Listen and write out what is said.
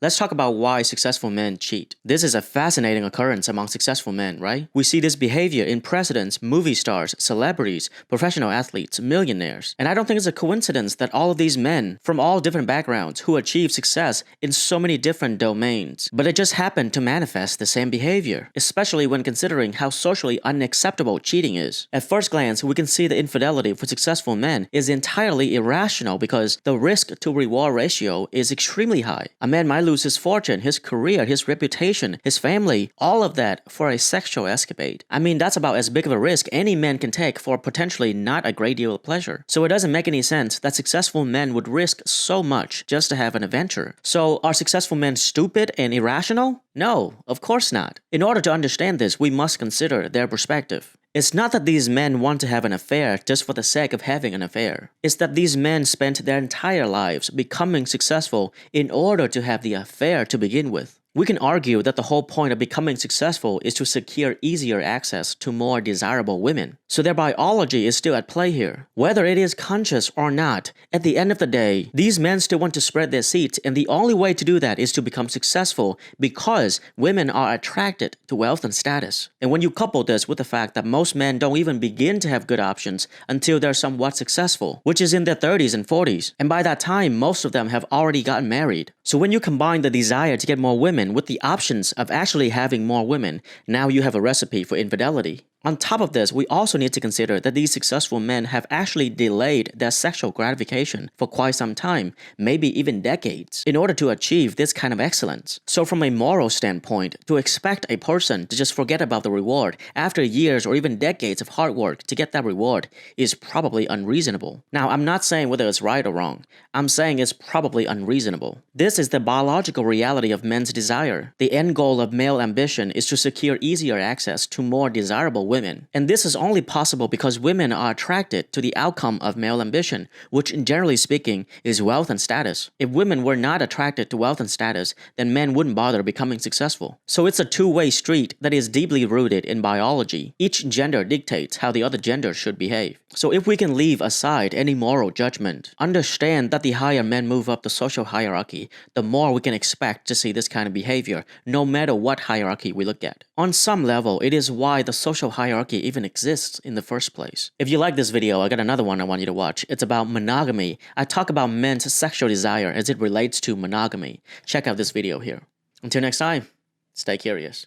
Let's talk about why successful men cheat. This is a fascinating occurrence among successful men, right? We see this behavior in presidents, movie stars, celebrities, professional athletes, millionaires. And I don't think it's a coincidence that all of these men from all different backgrounds who achieve success in so many different domains, but it just happened to manifest the same behavior, especially when considering how socially unacceptable cheating is. At first glance, we can see the infidelity for successful men is entirely irrational because the risk to reward ratio is extremely high. A man might lose his fortune, his career, his reputation, his family, all of that for a sexual escapade. I mean, that's about as big of a risk any man can take for potentially not a great deal of pleasure. So it doesn't make any sense that successful men would risk so much just to have an adventure. So are successful men stupid and irrational? No, of course not. In order to understand this, we must consider their perspective. It's not that these men want to have an affair just for the sake of having an affair. It's that these men spent their entire lives becoming successful in order to have the affair to begin with. We can argue that the whole point of becoming successful is to secure easier access to more desirable women. So their biology is still at play here. Whether it is conscious or not, at the end of the day, these men still want to spread their seeds, and the only way to do that is to become successful because women are attracted to wealth and status. And when you couple this with the fact that most men don't even begin to have good options until they're somewhat successful, which is in their 30s and 40s, and by that time, most of them have already gotten married. So when you combine the desire to get more women with the options of actually having more women, now you have a recipe for infidelity. On top of this, we also need to consider that these successful men have actually delayed their sexual gratification for quite some time, maybe even decades, in order to achieve this kind of excellence. So from a moral standpoint, to expect a person to just forget about the reward after years or even decades of hard work to get that reward is probably unreasonable. Now, I'm not saying whether it's right or wrong. I'm saying it's probably unreasonable. This is the biological reality of men's desire. The end goal of male ambition is to secure easier access to more desirable women. And this is only possible because women are attracted to the outcome of male ambition, which generally speaking is wealth and status. If women were not attracted to wealth and status, then men wouldn't bother becoming successful. So it's a two-way street that is deeply rooted in biology. Each gender dictates how the other gender should behave. So if we can leave aside any moral judgment, understand that the higher men move up the social hierarchy, the more we can expect to see this kind of behavior, no matter what hierarchy we look at. On some level, it is why the social hierarchy even exists in the first place. If you like this video, I got another one I want you to watch. It's about monogamy. I talk about men's sexual desire as it relates to monogamy. Check out this video here. Until next time, stay curious.